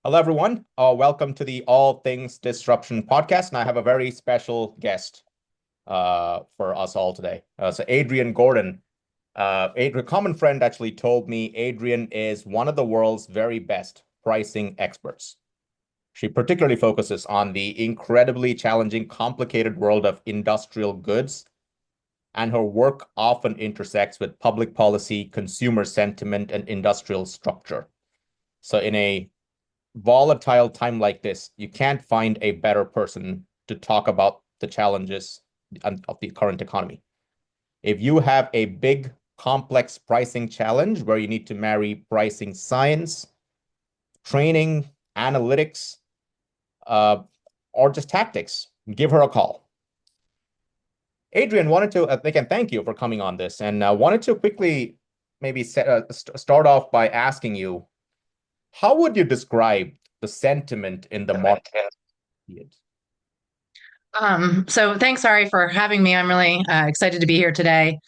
Hello, everyone. Welcome to the All Things Disruption podcast. And I have a very special guest for us all today. Adrienne Gordon, a common friend actually told me Adrienne is one of the world's very best pricing experts. She particularly focuses on the incredibly challenging, complicated world of industrial goods, and her work often intersects with public policy, consumer sentiment, and industrial structure. So, in a volatile time like this, you can't find a better person to talk about the challenges of the current economy. If you have a big, complex pricing challenge where you need to marry pricing science, training, analytics, uh, or just tactics, give her a call. Adrienne, wanted to again thank you for coming on this, and wanted to quickly maybe start off by asking you, how would you describe the sentiment in the market? So thanks, Ari, for having me. I'm really excited to be here today.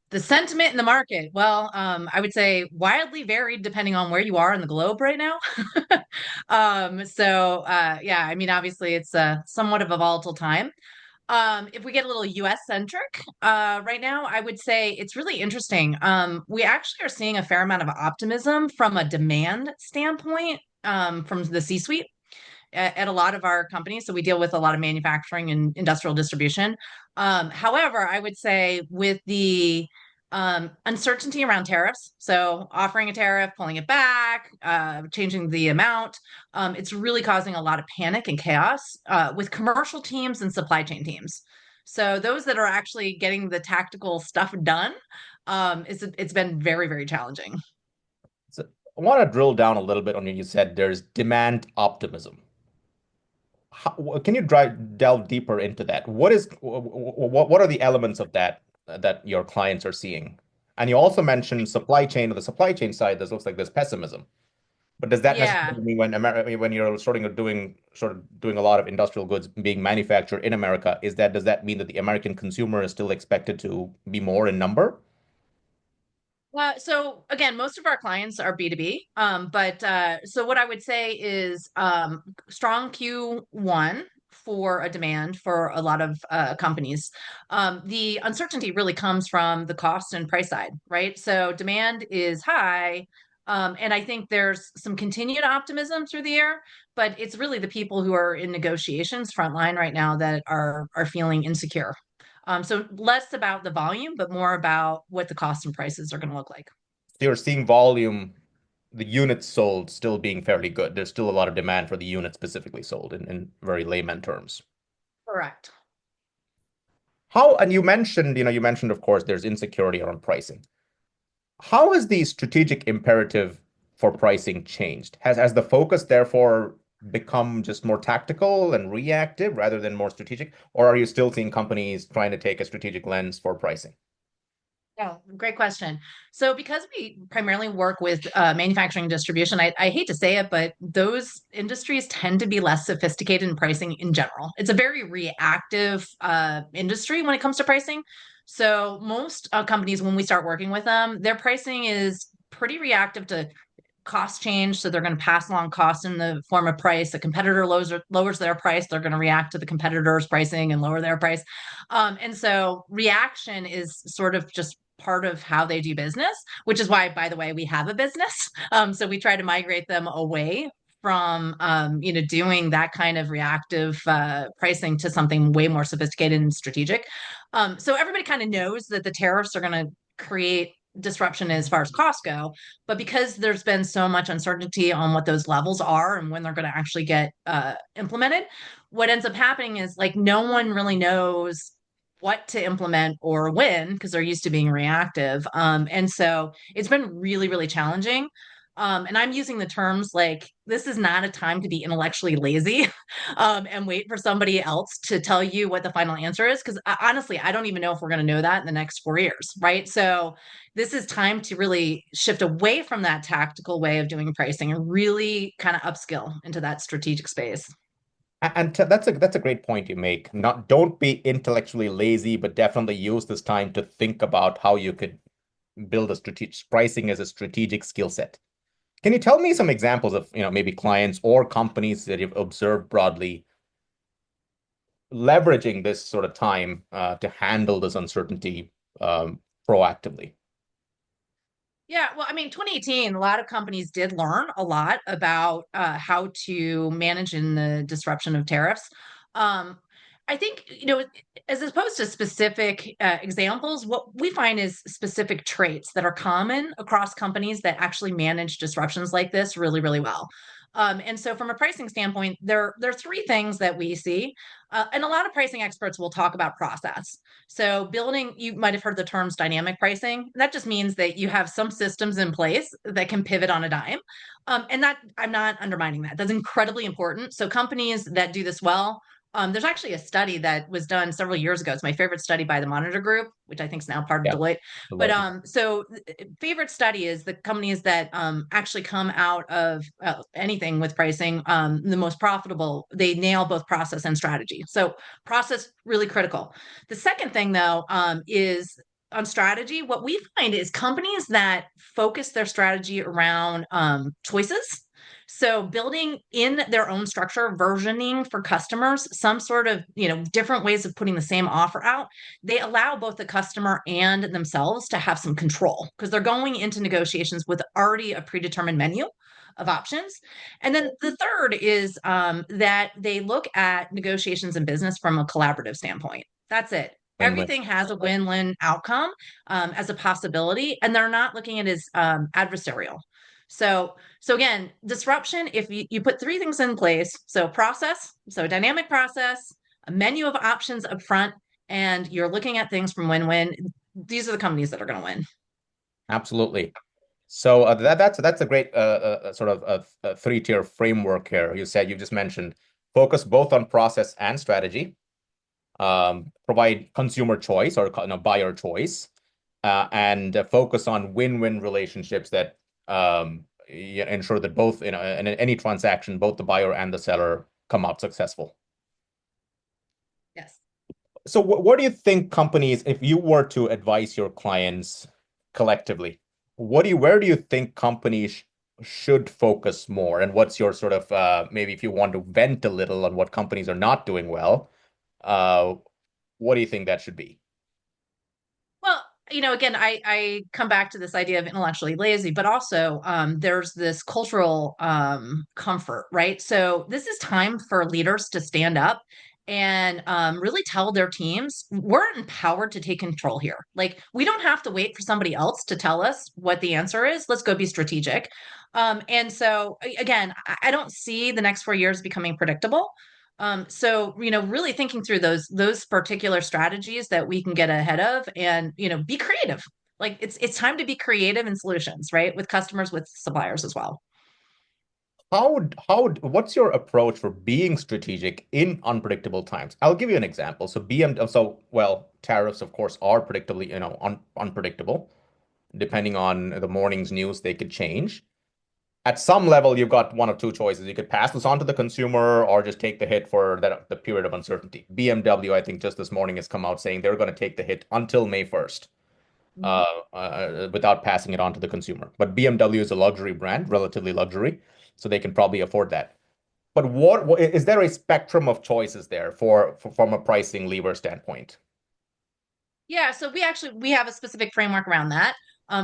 The sentiment in the market, I would say wildly varied depending on where you are in the globe right now. Yeah, I mean, obviously it's somewhat of a volatile time. If we get a little US centric right now, I would say it's really interesting. We actually are seeing a fair amount of optimism from a demand standpoint from the C-suite at a lot of our companies. So we deal with a lot of manufacturing and industrial distribution. However, I would say with the uncertainty around tariffs, so offering a tariff, pulling it back, changing the amount, it's really causing a lot of panic and chaos with commercial teams and supply chain teams. So those that are actually getting the tactical stuff done, it's been very, very challenging. So I want to drill down a little bit on you. You said there's demand optimism. Can you delve deeper into that? What are the elements of that your clients are seeing? And you also mentioned supply chain. On the supply chain side, this looks like there's pessimism. But does that Yeah. necessarily mean when you're sort of doing a lot of industrial goods being manufactured in America, does that mean that the American consumer is still expected to be more in number? So again, most of our clients are B2B. So what I would say is strong Q1 for a demand for a lot of companies. The uncertainty really comes from the cost and price side, right? So demand is high. And I think there's some continued optimism through the year, but it's really the people who are in negotiations front line right now that are feeling insecure. So less about the volume, but more about what the costs and prices are going to look like. So you're seeing volume, the units sold still being fairly good. There's still a lot of demand for the unit specifically sold in very layman terms. Correct. And you mentioned, of course, there's insecurity around pricing. How has the strategic imperative for pricing changed? Has the focus therefore become just more tactical and reactive rather than more strategic? Or are you still seeing companies trying to take a strategic lens for pricing? Yeah, great question. So, because we primarily work with manufacturing and distribution, I hate to say it, but those industries tend to be less sophisticated in pricing in general. It's a very reactive industry when it comes to pricing. So, most companies, when we start working with them, their pricing is pretty reactive to cost change. So they're going to pass along costs in the form of price. A competitor lowers their price. They're going to react to the competitor's pricing and lower their price. And so reaction is sort of just part of how they do business, which is why, by the way, we have a business. So we try to migrate them away from doing that kind of reactive pricing to something way more sophisticated and strategic. So everybody kind of knows that the tariffs are going to create disruption as far as costs go, but because there's been so much uncertainty on what those levels are and when they're going to actually get implemented, what ends up happening is like no one really knows what to implement or when because they're used to being reactive. And so it's been really, really challenging. And I'm using the terms like this is not a time to be intellectually lazy and wait for somebody else to tell you what the final answer is. Because honestly, I don't even know if we're going to know that in the next 4 years, right? So this is time to really shift away from that tactical way of doing pricing and really kind of upskill into that strategic space. That's a great point you make. Not Don't be intellectually lazy, but definitely use this time to think about how you could build a strategic pricing as a strategic skill set. Can you tell me some examples of, maybe clients or companies that you've observed broadly leveraging this sort of time to handle this uncertainty proactively? Yeah, well, I mean, 2018, a lot of companies did learn a lot about how to manage in the disruption of tariffs. Um, I think, as opposed to specific examples, what we find is specific traits that are common across companies that actually manage disruptions like this really, really well. And so, from a pricing standpoint, there are three things that we see, and a lot of pricing experts will talk about process. So building, you might have heard the terms dynamic pricing. That just means that you have some systems in place that can pivot on a dime. And that I'm not undermining that. That's incredibly important. So companies that do this well, there's actually a study that was done several years ago. It's my favorite study by the Monitor Group, which I think is now part of Yeah, Deloitte. But Deloitte. favorite study is the companies that actually come out of anything with pricing the most profitable. They nail both process and strategy. So process really critical. The second thing, though, is on strategy. What we find is companies that focus their strategy around choices. So building in their own structure, versioning for customers, some sort of different ways of putting the same offer out. They allow both the customer and themselves to have some control because they're going into negotiations with already a predetermined menu of options. And then the third is that they look at negotiations and business from a collaborative standpoint. That's it. Win-win. Everything has a win-win outcome as a possibility, and they're not looking at it as adversarial. So again, disruption. If you put three things in place, so process, so dynamic process, a menu of options up front, and you're looking at things from win-win. These are the companies that are going to win. Absolutely. So that's a great sort of a three-tier framework here. You just mentioned focus both on process and strategy, provide consumer choice or buyer choice, and focus on win-win relationships that ensure that both in any transaction, both the buyer and the seller come out successful. Yes. So what do you think companies, if you were to advise your clients collectively, where do you think companies should focus more? And what's your sort of maybe if you want to vent a little on what companies are not doing well, uh, what do you think that should be? Well, again, I come back to this idea of intellectually lazy, but also there's this cultural comfort, right? So this is time for leaders to stand up and really tell their teams we're empowered to take control here. Like we don't have to wait for somebody else to tell us what the answer is. Let's go be strategic. And so again, I don't see the next 4 years becoming predictable. So really thinking through those particular strategies that we can get ahead of, and be creative. Like it's time to be creative in solutions, right? With customers, with suppliers as well. What's your approach for being strategic in unpredictable times? I'll give you an example. So tariffs, of course, are predictably, unpredictable. Depending on the morning's news, they could change. At some level, you've got one of two choices. You could pass this on to the consumer or just take the hit for the period of uncertainty. BMW, I think just this morning has come out saying they're going to take the hit until May 1st, Mhm. without passing it on to the consumer. But BMW is a luxury brand, relatively luxury, so they can probably afford that. But what is there a spectrum of choices there from a pricing lever standpoint? Yeah, so we have a specific framework around that.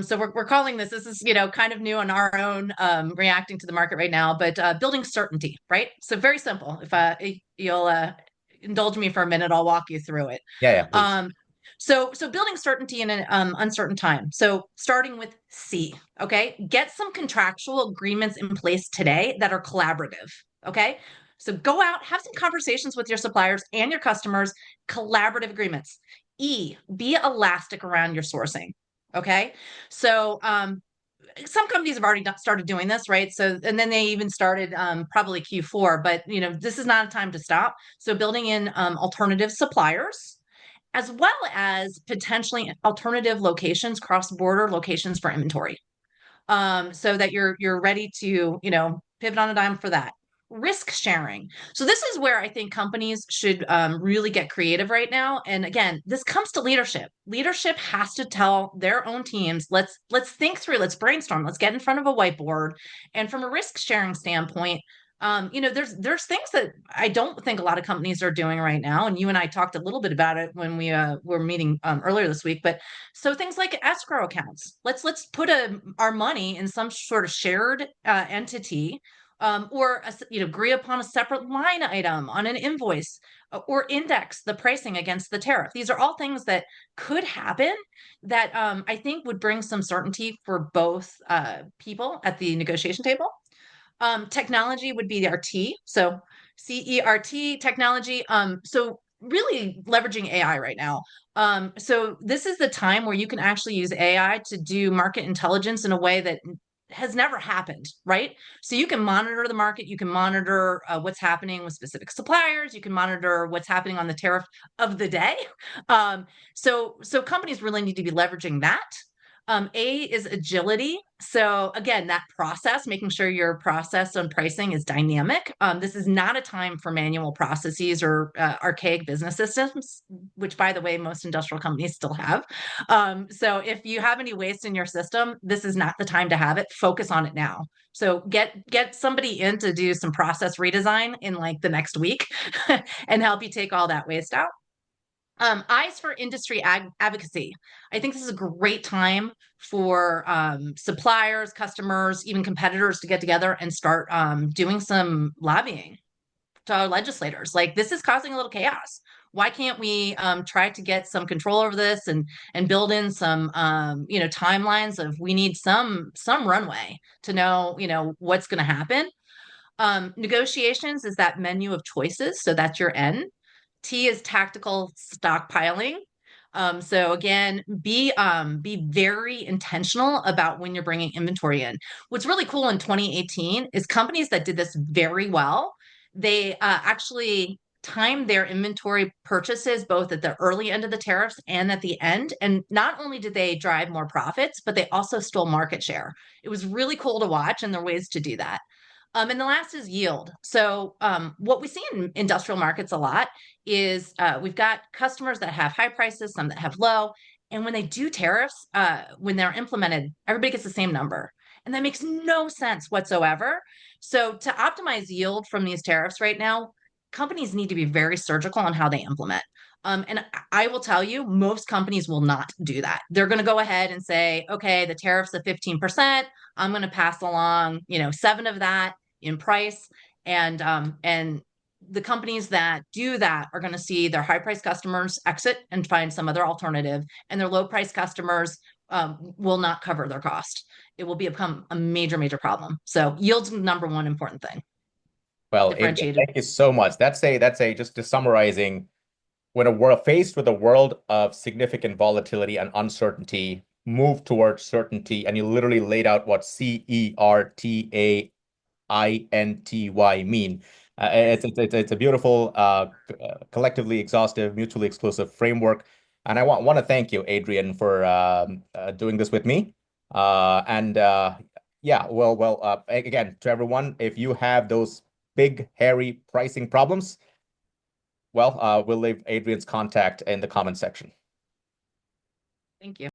So we're calling this is kind of new on our own reacting to the market right now, but building certainty, right? So very simple. If you'll indulge me for a minute, I'll walk you through it. Yeah, yeah, please. So building certainty in an uncertain time. So starting with C, okay? Get some contractual agreements in place today that are collaborative, okay? So go out, have some conversations with your suppliers and your customers, collaborative agreements. E, be elastic around your sourcing, okay? So some companies have already started doing this, right? So, and then they even started probably Q4, but this is not a time to stop. So building in alternative suppliers, as well as potentially alternative locations, cross-border locations for inventory, so that you're ready to pivot on a dime for that. risk sharing. So this is where I think companies should really get creative right now. And again, this comes to leadership. Leadership has to tell their own teams, let's think through, let's brainstorm, let's get in front of a whiteboard. And from a risk sharing standpoint, there's things that I don't think a lot of companies are doing right now, and you and I talked a little bit about it when we were meeting earlier this week. But so things like escrow accounts, let's put our money in some sort of shared entity, or agree upon a separate line item on an invoice, or index the pricing against the tariff. These are all things that could happen that I think would bring some certainty for both people at the negotiation table. Technology would be our T. So CERT technology. So really leveraging AI right now. So this is the time where you can actually use AI to do market intelligence in a way that has never happened, right? So you can monitor the market, you can monitor what's happening with specific suppliers, you can monitor what's happening on the tariff of the day. So companies really need to be leveraging that. A is agility. So again, that process, making sure your process on pricing is dynamic. This is not a time for manual processes or archaic business systems, which, by the way, most industrial companies still have. So if you have any waste in your system, this is not the time to have it. Focus on it now. So get somebody in to do some process redesign in like the next week and help you take all that waste out. Eyes for industry advocacy. I think this is a great time for suppliers, customers, even competitors to get together and start doing some lobbying to our legislators. Like, this is causing a little chaos. Why can't we try to get some control over this and build in some timelines of, we need some runway to know what's going to happen. Negotiations is that menu of choices, so that's your N. T is tactical stockpiling. So again, be very intentional about when you're bringing inventory in. What's really cool in 2018 is companies that did this very well. They actually timed their inventory purchases both at the early end of the tariffs and at the end. And not only did they drive more profits, but they also stole market share. It was really cool to watch, and there are ways to do that. And the last is yield. So what we see in industrial markets a lot is we've got customers that have high prices, some that have low. And when they do tariffs, when they're implemented, everybody gets the same number. And that makes no sense whatsoever. So to optimize yield from these tariffs right now, companies need to be very surgical on how they implement. And I will tell you, most companies will not do that. They're going to go ahead and say, okay, the tariff's at 15%. I'm going to pass along, 7 of that in price. And the companies that do that are going to see their high price customers exit and find some other alternative, and their low price customers will not cover their cost. It will become a major problem. So yield's the number one important thing. Well, Adrienne, Differentiated. thank you so much. That's a just to summarizing, when a world faced with a world of significant volatility and uncertainty, move towards certainty, and you literally laid out what CERTAINTY mean. It's a beautiful, collectively exhaustive, mutually exclusive framework. And I want to thank you, Adrienne, for doing this with me. And yeah, again, to everyone, if you have those big, hairy pricing problems, well, we'll leave Adrienne's contact in the comment section. Thank you.